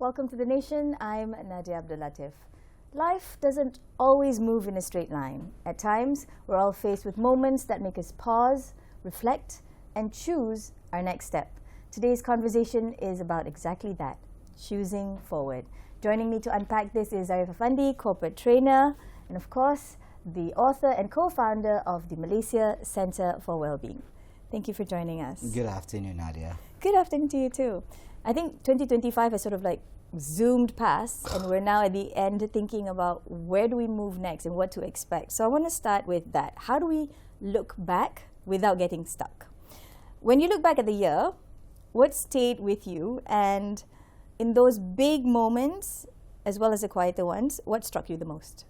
Welcome to the nation. I'm NADIAH. Life doesn't always move in a straight line. At times, we're all faced with moments that make us pause, reflect, and choose our next step. Today's conversation is about exactly that, choosing forward. Joining me to unpack this is ZHARIFF AFANDI, corporate trainer, and of course, the author and co-founder of the Malaysia Centre for Wellbeing. Thank you for joining us. Good afternoon, Nadia. Good afternoon to you too. I think 2025 has sort of like zoomed past and we're now at the end thinking about where do we move next and what to expect. So I want to start with that. How do we look back without getting stuck? When you look back at the year, what stayed with you? And in those big moments, as well as the quieter ones, what struck you the most?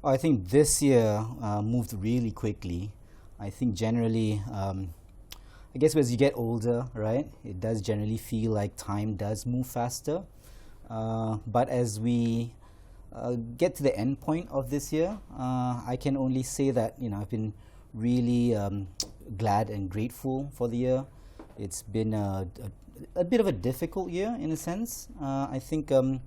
I think this year moved really quickly. I think generally, I guess as you get older, right, it does generally feel like time does move faster. But as we get to the end point of this year, I can only say that, I've been really glad and grateful for the year. It's been a bit of a difficult year in a sense. I think a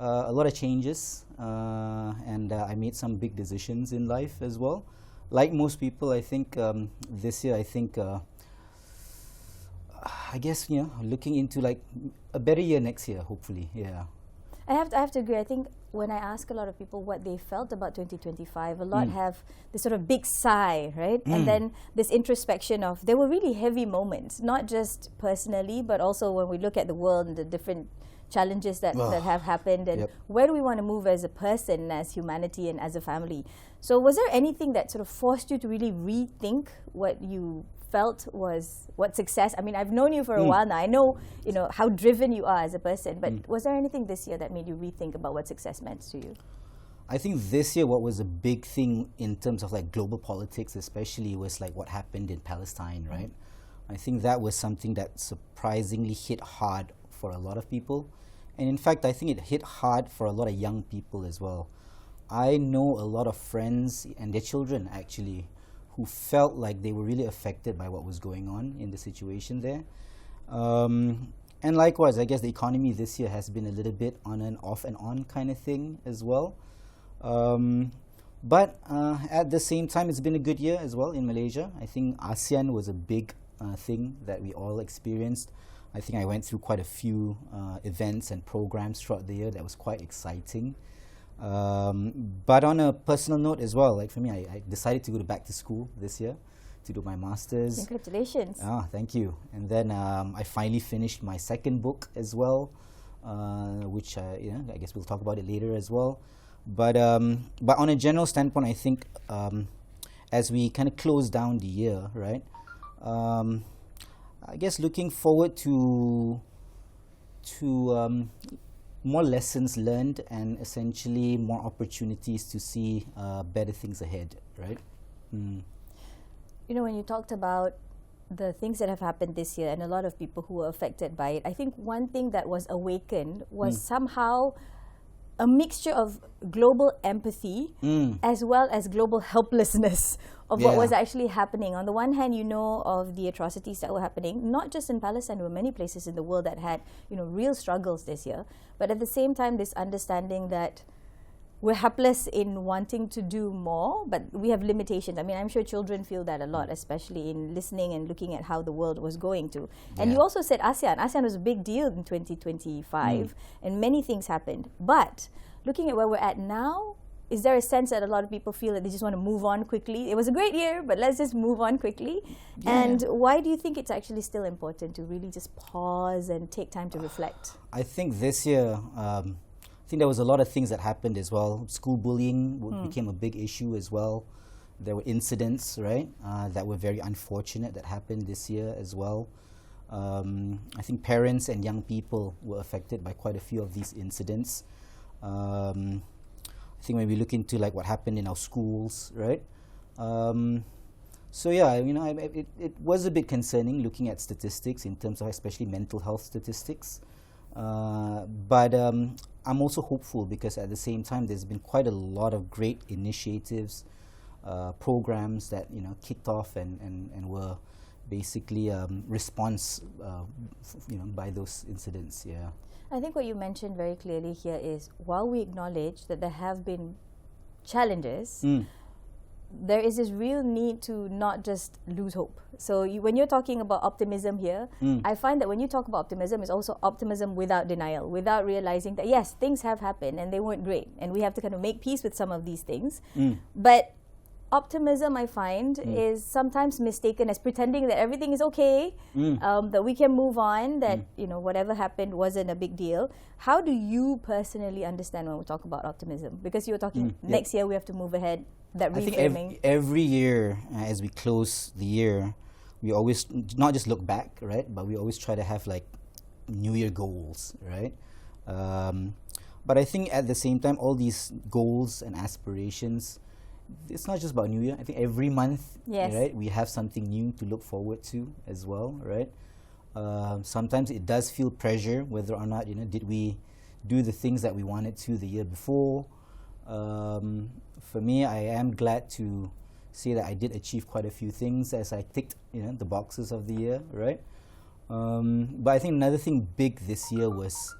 lot of changes and I made some big decisions in life as well. Like most people, I think this year, I guess, looking into like a better year next year, hopefully, yeah. I have to agree. I think when I ask a lot of people what they felt about 2025, a lot have this sort of big sigh, right? And then this introspection of there were really heavy moments, not just personally, but also when we look at the world and the different challenges that have happened and where do we want to move as a person, as humanity and as a family. So was there anything that sort of forced you to really rethink what you felt was what success? I mean, I've known you for a while now. I know, how driven you are as a person, but was there anything this year that made you rethink about what success meant to you? I think this year what was a big thing in terms of like global politics especially was like what happened in Palestine, right? I think that was something that surprisingly hit hard for a lot of people. And in fact, I think it hit hard for a lot of young people as well. I know a lot of friends and their children actually who felt like they were really affected by what was going on in the situation there. And likewise, I guess the economy this year has been a little bit on and off and on kind of thing as well. But at the same time, it's been a good year as well in Malaysia. I think ASEAN was a big thing that we all experienced. I think I went through quite a few events and programs throughout the year that was quite exciting. But on a personal note as well, like for me, I decided to go back to school this year to do my master's. Congratulations. Thank you. And then I finally finished my second book as well, which I guess we'll talk about it later as well. But on a general standpoint, I think as we kind of close down the year, right? I guess looking forward to more lessons learned and essentially more opportunities to see better things ahead, right? When you talked about the things that have happened this year and a lot of people who were affected by it, I think one thing that was awakened was somehow a mixture of global empathy as well as global helplessness of what was actually happening. On the one hand, of the atrocities that were happening, not just in Palestine, there were many places in the world that had, real struggles this year. But at the same time, this understanding that we're helpless in wanting to do more, but we have limitations. I mean, I'm sure children feel that a lot, especially in listening and looking at how the world was going to. And you also said ASEAN. ASEAN was a big deal in 2025, and many things happened. But looking at where we're at now, is there a sense that a lot of people feel that they just want to move on quickly? It was a great year, but let's just move on quickly. And why do you think it's actually still important to really just pause and take time to reflect? I think this year, I think there was a lot of things that happened as well. School bullying became a big issue as well. There were incidents, right, that were very unfortunate that happened this year as well. I think parents and young people were affected by quite a few of these incidents. I think when we look into like what happened in our schools, right? So yeah, it was a bit concerning looking at statistics in terms of especially mental health statistics. But I'm also hopeful because at the same time there's been quite a lot of great initiatives, programs that kicked off and were basically response, by those incidents. Yeah. I think what you mentioned very clearly here is, while we acknowledge that there have been challenges, there is this real need to not just lose hope. So when you're talking about optimism here, I find that when you talk about optimism, it's also optimism without denial, without realizing that yes, things have happened and they weren't great, and we have to kind of make peace with some of these things. But optimism, I find, is sometimes mistaken as pretending that everything is okay, that we can move on, that whatever happened wasn't a big deal. How do you personally understand when we talk about optimism? Because you were talking next year we have to move ahead. That reframing. I think every year, as we close the year, we always not just look back, right? But we always try to have like New Year goals, right? But I think at the same time, all these goals and aspirations, it's not just about New Year. I think every month, right, we have something new to look forward to as well, right? Sometimes it does feel pressure, whether or not did we do the things that we wanted to the year before. For me, I am glad to say that I did achieve quite a few things as I ticked the boxes of the year, right? But I think another thing big this year was,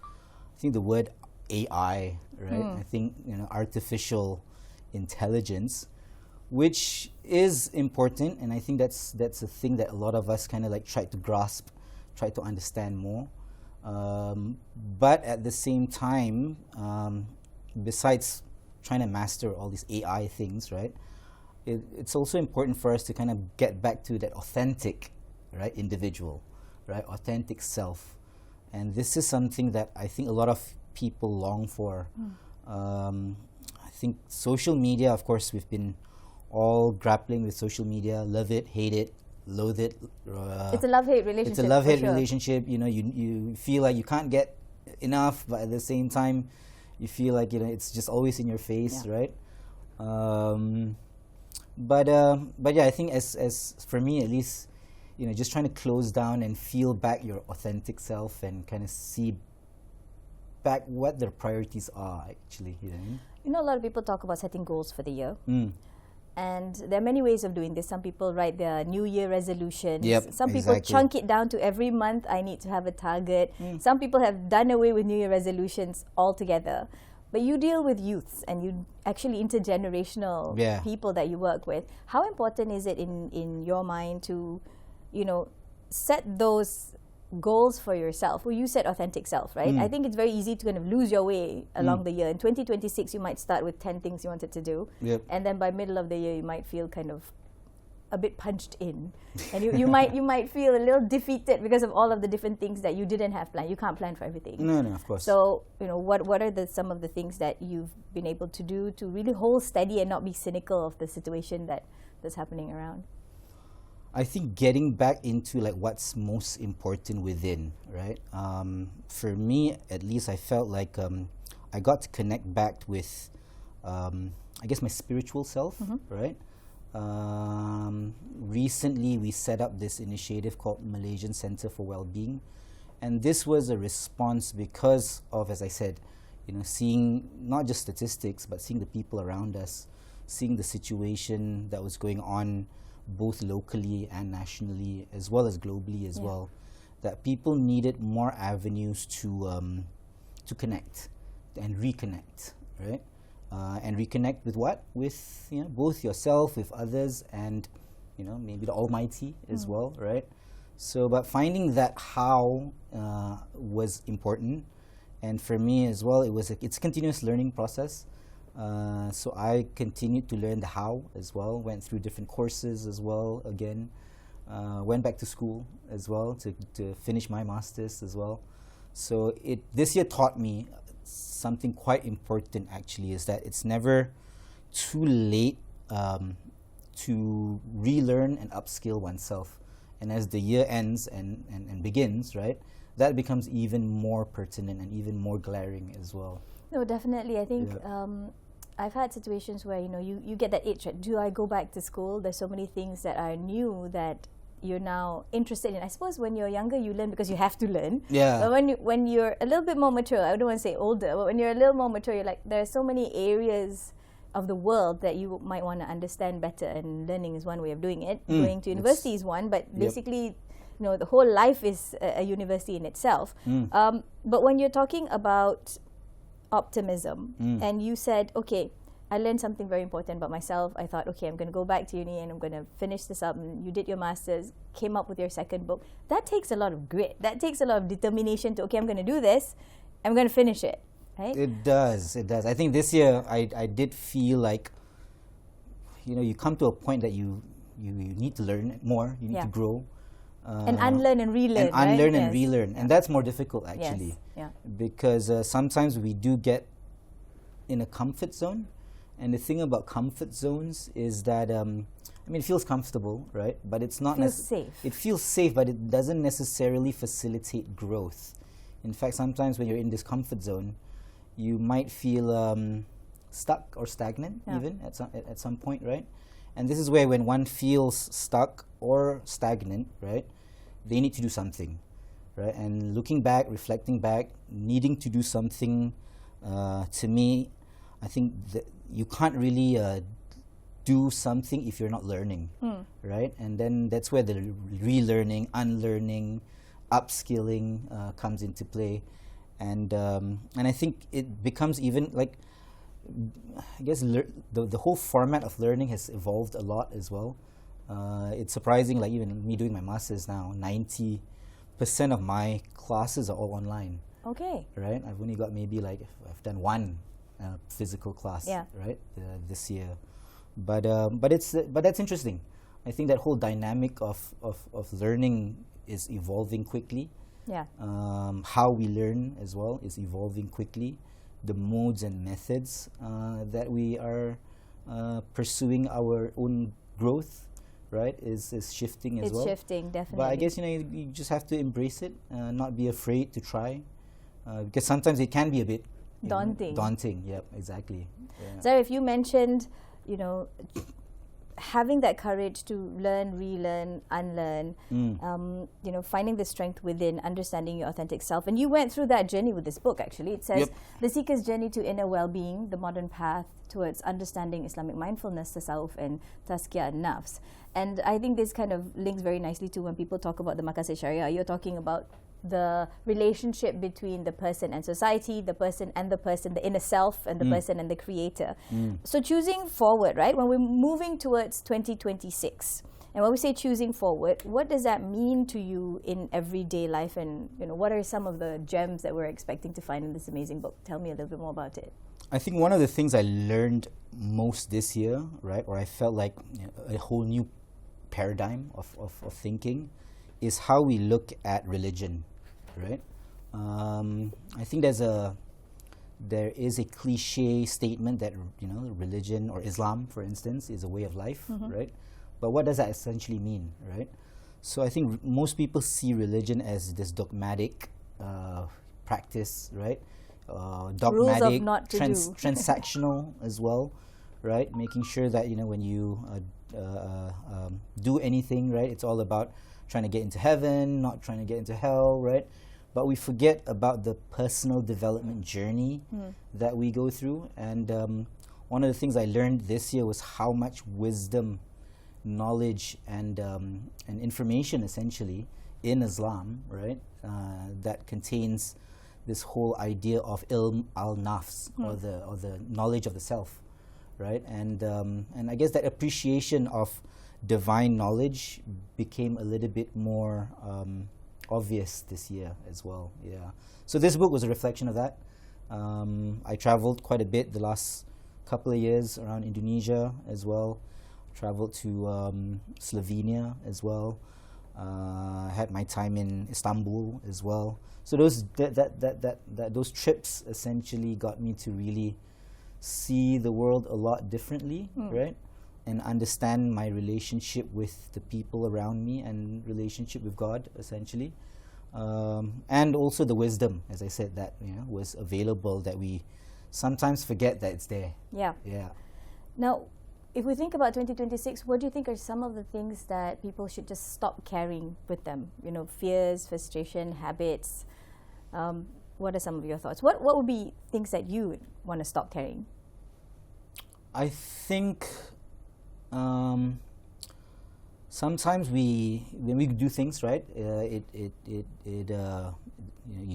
I think, the word AI, right? I think artificial intelligence, which is important, and I think that's a thing that a lot of us kind of like try to grasp, try to understand more. But at the same time, besides trying to master all these AI things, right, it's also important for us to kind of get back to that authentic, right, individual, right, authentic self. And this is something that I think a lot of people long for. I think social media, of course, we've been all grappling with social media, love it, hate it, loathe it. It's a love-hate relationship. It's a love-hate relationship. You feel like you can't get enough, but at the same time, you feel like it's just always in your face, right? But yeah, I think as for me at least, just trying to close down and feel back your authentic self and kind of see back what their priorities are actually. A lot of people talk about setting goals for the year. And there are many ways of doing this. Some people write their New Year resolutions. Some people chunk it down to every month, I need to have a target. Some people have done away with New Year resolutions altogether. But you deal with youths and you actually intergenerational people that you work with. How important is it in your mind to, set those goals for yourself? Well, you said authentic self, right? I think it's very easy to kind of lose your way along the year. In 2026, you might start with 10 things you wanted to do. And then by middle of the year, you might feel kind of a bit punched in. And you might feel a little defeated because of all of the different things that you didn't have planned. You can't plan for everything. No, of course. So, what are some of the things that you've been able to do to really hold steady and not be cynical of the situation that's happening around? I think getting back into like what's most important within, right? For me, at least, I felt like I got to connect back with, I guess, my spiritual self, right? Recently, we set up this initiative called Malaysian Center for Wellbeing, and this was a response because of, as I said, seeing not just statistics, but seeing the people around us, seeing the situation that was going on both locally and nationally, as well as globally as well, that people needed more avenues to connect and reconnect, right? And reconnect with what? With both yourself, with others, and maybe the Almighty as well, right? So, but finding that how was important, and for me as well, it's a continuous learning process. So I continued to learn the how as well, went through different courses as well again, went back to school as well to finish my master's as well. So this year taught me something quite important actually, is that it's never too late to relearn and upskill oneself. And as the year ends and begins, right, that becomes even more pertinent and even more glaring as well. No, definitely. I think I've had situations where you get that itch, right? Do I go back to school? There's so many things that are new that you're now interested in. I suppose when you're younger, you learn because you have to learn. But when you're a little bit more mature, I don't want to say older, but when you're a little more mature, you're like, there are so many areas of the world that you might want to understand better, and learning is one way of doing it. Going to university is one, but basically, the whole life is a university in itself. But when you're talking about optimism, and you said, okay, I learned something very important about myself. I thought, okay, I'm going to go back to uni and I'm going to finish this up. And you did your master's, came up with your second book. That takes a lot of grit. That takes a lot of determination to, okay, I'm going to do this. I'm going to finish it. Right? It does. It does. I think this year I did feel like, you come to a point that you need to learn more. You need to grow. And unlearn and relearn. And unlearn and relearn. And that's more difficult, actually. Yes. Because sometimes we do get in a comfort zone. And the thing about comfort zones is that, it feels comfortable, right? But it's not... It feels safe. It feels safe, but it doesn't necessarily facilitate growth. In fact, sometimes when you're in this comfort zone, you might feel stuck or stagnant, even at some point, right? And this is where when one feels stuck or stagnant, right, they need to do something, right? And looking back, reflecting back, needing to do something, to me, I think that you can't really do something if you're not learning, right? And then that's where the relearning, unlearning, upskilling comes into play. And I think it becomes even like, I guess the whole format of learning has evolved a lot as well. It's surprising, like even me doing my master's now, 90% of my classes are all online. Okay. Right? I've only got maybe I've done one physical class, right, this year. But that's interesting. I think that whole dynamic of learning is evolving quickly. Yeah. How we learn as well is evolving quickly. The modes and methods that we are pursuing our own growth, right, is shifting as well. It's shifting, definitely. But I guess you just have to embrace it, not be afraid to try, because sometimes it can be a bit daunting. Daunting, yep, exactly. Yeah. ZHARIFF, you mentioned, having that courage to learn, relearn, unlearn, finding the strength within, understanding your authentic self. And you went through that journey with this book, actually. It says, The Seeker's Journey to Inner Well-Being, The Modern Path Towards Understanding Islamic Mindfulness, Tasawwuf, and Tazkiyah an-Nafs. And I think this kind of links very nicely to when people talk about the Maqasid Sharia. You're talking about the relationship between the person and society, the person and the person, the inner self and the person and the creator. So choosing forward, right? When we're moving towards 2026, and when we say choosing forward, what does that mean to you in everyday life? And what are some of the gems that we're expecting to find in this amazing book? Tell me a little bit more about it. I think one of the things I learned most this year, right, or I felt like a whole new paradigm of thinking, is how we look at religion, right? I think there is a cliche statement that religion or Islam, for instance, is a way of life, right? But what does that essentially mean, right? So I think most people see religion as this dogmatic practice, right? Dogmatic, rules of not to do. Transactional as well, right? Making sure that when you do anything, right, it's all about trying to get into heaven, not trying to get into hell, right? But we forget about the personal development journey that we go through. And one of the things I learned this year was how much wisdom, knowledge, and information essentially in Islam, right, that contains this whole idea of ilm al-nafs, or the knowledge of the self, right? And I guess that appreciation of divine knowledge became a little bit more obvious this year as well. Yeah. So this book was a reflection of that. I traveled quite a bit the last couple of years around Indonesia as well. Traveled to Slovenia as well. Had my time in Istanbul as well. So those trips essentially got me to really see the world a lot differently, right? And understand my relationship with the people around me and relationship with God, essentially. And also the wisdom, as I said, that was available, that we sometimes forget that it's there. Yeah. Yeah. Now, if we think about 2026, what do you think are some of the things that people should just stop carrying with them? Fears, frustration, habits. What are some of your thoughts? What would be things that you would want to stop carrying? I think sometimes when we do things right, you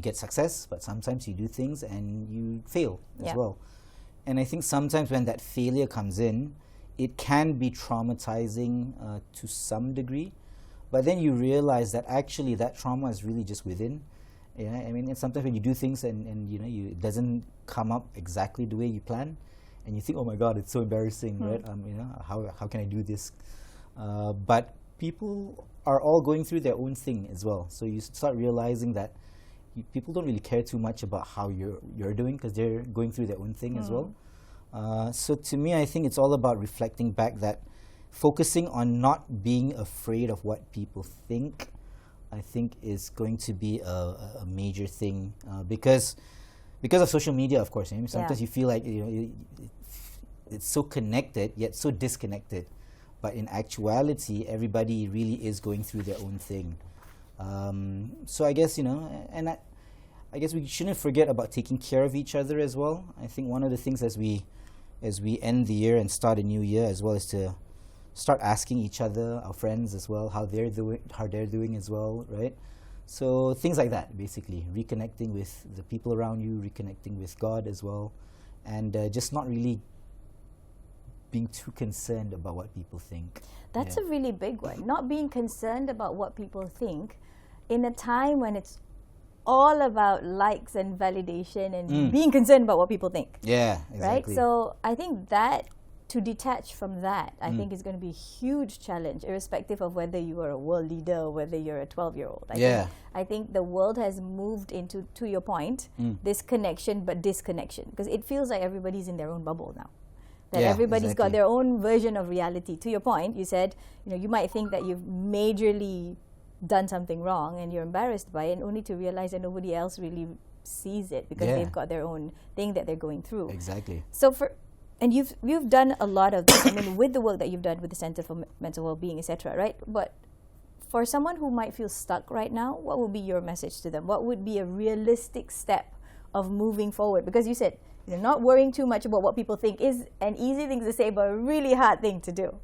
get success, but sometimes you do things and you fail as well. And I think sometimes when that failure comes in, it can be traumatizing to some degree, but then you realize that actually that trauma is really just within. Yeah, I mean, and sometimes when you do things and it doesn't come up exactly the way you plan, and you think, oh my God, it's so embarrassing, right? How can I do this? But people are all going through their own thing as well. So you start realizing that people don't really care too much about how you're doing, because they're going through their own thing as well. So to me, I think it's all about reflecting back, that focusing on not being afraid of what people think, I think is going to be a major thing, because of social media, of course. Sometimes you feel like it's so connected yet so disconnected, but in actuality, everybody really is going through their own thing. So I guess I guess we shouldn't forget about taking care of each other as well. I think one of the things as we end the year and start a new year as well is to start asking each other, our friends as well, how they're doing as well, right? So things like that, basically reconnecting with the people around you, reconnecting with God as well, and just not really being too concerned about what people think. That's a really big one. Not being concerned about what people think in a time when it's all about likes and validation and being concerned about what people think. Yeah, exactly. Right? So I think that to detach from that, I think is going to be a huge challenge, irrespective of whether you are a world leader or whether you're a 12-year-old. I think the world has moved into, to your point, this connection but disconnection, because it feels like everybody's in their own bubble now. That everybody's got their own version of reality. To your point, you said, you might think that you've majorly done something wrong and you're embarrassed by it, and only to realize that nobody else really sees it because they've got their own thing that they're going through. Exactly. So and you've done a lot of this, I mean, with the work that you've done with the Center for Mental Wellbeing, etc., right? But for someone who might feel stuck right now, what would be your message to them? What would be a realistic step of moving forward? Because you said, not worrying too much about what people think is an easy thing to say, but a really hard thing to do.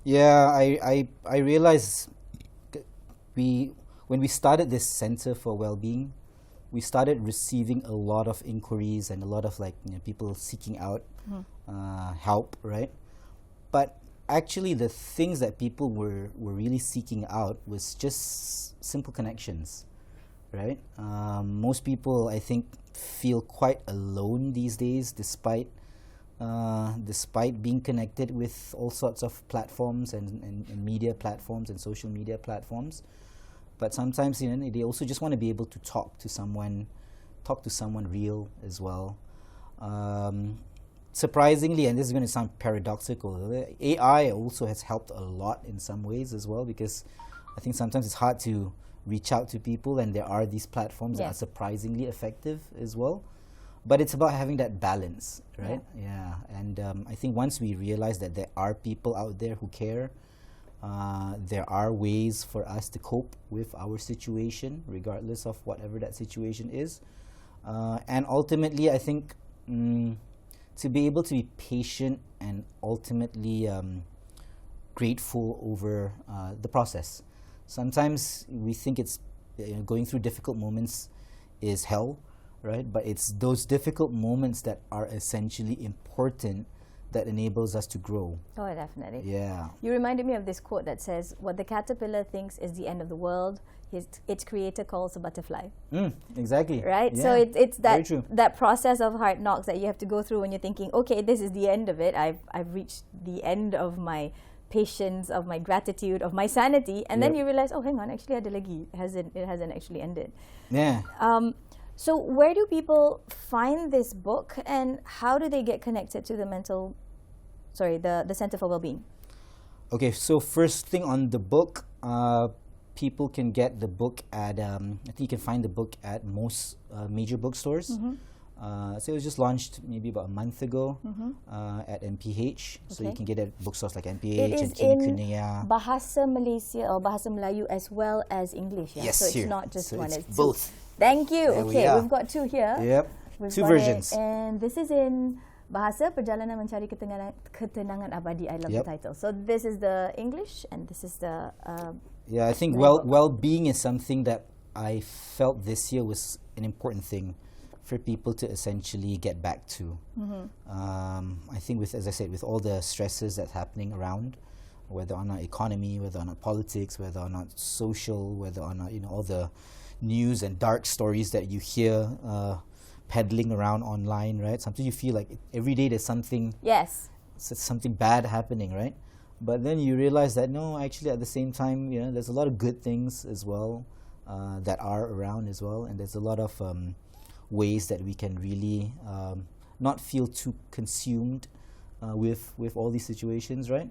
Yeah, I realized when we started this Center for Wellbeing, we started receiving a lot of inquiries and a lot of people seeking out help, right? But actually the things that people were really seeking out was just simple connections, right? Most people, I think, feel quite alone these days, despite being connected with all sorts of platforms and media platforms and social media platforms. But sometimes they also just want to be able to talk to someone real as well. Surprisingly, and this is going to sound paradoxical, AI also has helped a lot in some ways as well, because I think sometimes it's hard to reach out to people, and there are these platforms that are surprisingly effective as well. But it's about having that balance, right? Yeah. And I think once we realize that there are people out there who care, there are ways for us to cope with our situation, regardless of whatever that situation is. And ultimately, I think to be able to be patient and ultimately grateful over the process. Sometimes we think it's going through difficult moments is hell, right? But it's those difficult moments that are essentially important that enables us to grow. Oh, definitely. Yeah. You reminded me of this quote that says, what the caterpillar thinks is the end of the world, its creator calls a butterfly. Exactly. Right? Yeah. So it's that process of hard knocks that you have to go through when you're thinking, okay, this is the end of it. I've reached the end of my patience, of my gratitude, of my sanity, and then you realize, oh, hang on, actually ada lagi. It hasn't actually ended. Yeah. So where do people find this book, and how do they get connected to the the Center for Wellbeing? Okay, so first thing on the book, people can get the book at, I think you can find the book at most major bookstores. So it was just launched maybe about a month ago at MPH. So you can get it at bookstores like MPH it is and in Bahasa Malaysia or Bahasa Melayu as well as English. Yeah? Yes, so it's here. not just so one. It's both. Thank you. There okay, we've got two here. Yep. We've two got versions. And this is in Bahasa Perjalanan Mencari Ketenangan Abadi. I love the title. So this is the English and this is the yeah, I think well-being is something that I felt this year was an important thing for people to essentially get back to. I think with, as I said, with all the stresses that's happening around, whether or not economy, whether or not politics, whether or not social, whether or not, you know, all the news and dark stories that you hear peddling around online, right? Sometimes you feel like every day there's something, something bad happening, right? But then you realize that no, actually at the same time, you know, there's a lot of good things as well that are around as well, and there's a lot of ways that we can really not feel too consumed with all these situations, right?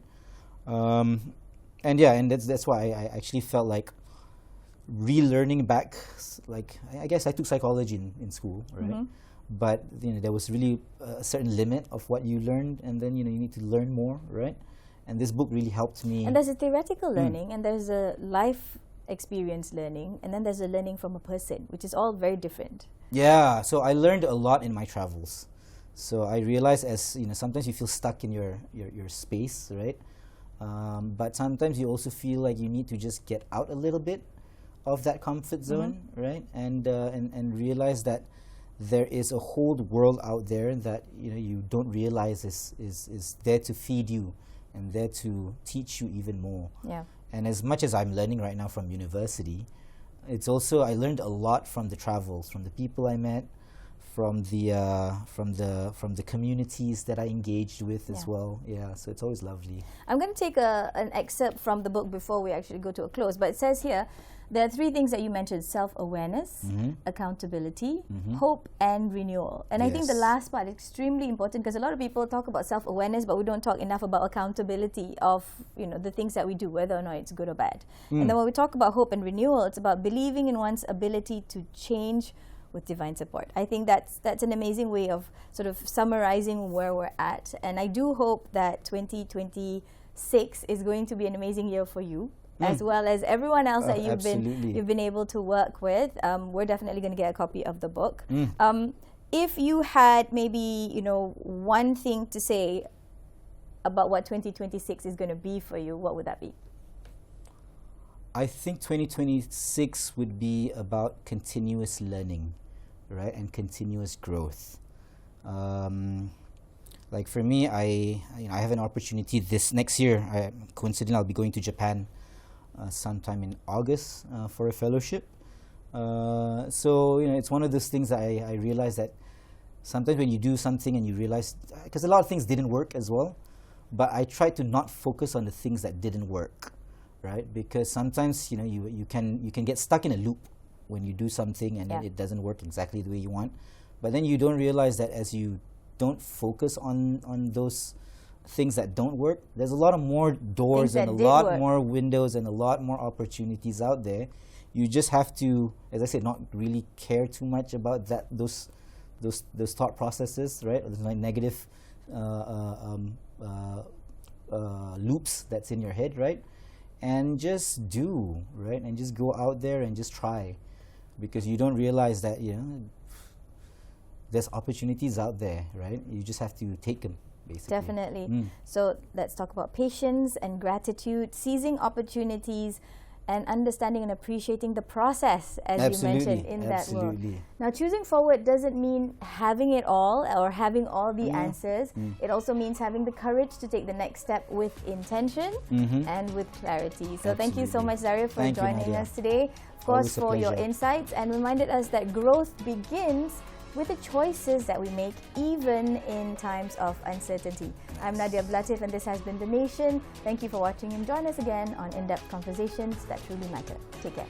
And yeah, and that's why I actually felt like relearning back, like I guess I took psychology in school, right? But you know, there was really a certain limit of what you learned, and then you know, you need to learn more, right? And this book really helped me. And there's a theoretical learning, and there's a life experience learning, and then there's a learning from a person, which is all very different. Yeah, so I learned a lot in my travels. So I realized, as you know, sometimes you feel stuck in your space, right? But sometimes you also feel like you need to just get out a little bit of that comfort zone, right? And realize that there is a whole world out there that you know you don't realize is there to feed you and there to teach you even more. Yeah. And as much as I'm learning right now from university, it's also I learned a lot from the travels, from the people I met, from the communities that I engaged with as well. Yeah, so it's always lovely. I'm going to take an excerpt from the book before we actually go to a close, but it says here, there are three things that you mentioned: self-awareness, accountability, hope, and renewal. And I think the last part is extremely important, because a lot of people talk about self-awareness, but we don't talk enough about accountability of, you know, the things that we do, whether or not it's good or bad. And then when we talk about hope and renewal, it's about believing in one's ability to change with divine support. I think that's an amazing way of sort of summarizing where we're at. And I do hope that 2026 is going to be an amazing year for you, as well as everyone else that you've been able to work with. We're definitely going to get a copy of the book. If you had maybe, you know, one thing to say about what 2026 is going to be for you, what would that be? I think 2026 would be about continuous learning, right, and continuous growth. Like for me, I have an opportunity this next year. Coincidentally, I'll be going to Japan sometime in August for a fellowship. So you know, it's one of those things that I realize that sometimes when you do something and you realize, because a lot of things didn't work as well, but I try to not focus on the things that didn't work, right? Because sometimes you know you can get stuck in a loop when you do something and then it doesn't work exactly the way you want, but then you don't realize that as you don't focus on those things that don't work, there's a lot of more doors and a lot more windows and a lot more opportunities out there. You just have to, as I said, not really care too much about those thought processes, right? Those like negative loops that's in your head, right? And just do, right? And just go out there and just try, because you don't realize that, you know, there's opportunities out there, right? You just have to take them, basically. Definitely. So let's talk about patience and gratitude, seizing opportunities, and understanding and appreciating the process, as you mentioned in that world. Now, choosing forward doesn't mean having it all or having all the answers. It also means having the courage to take the next step with intention and with clarity. So thank you so much, ZHARIFF, for joining us today. Of course, for your insights, and reminded us that growth begins with the choices that we make, even in times of uncertainty. I'm NADIAH, and this has been The Nation. Thank you for watching, and join us again on In-Depth Conversations that truly matter. Take care.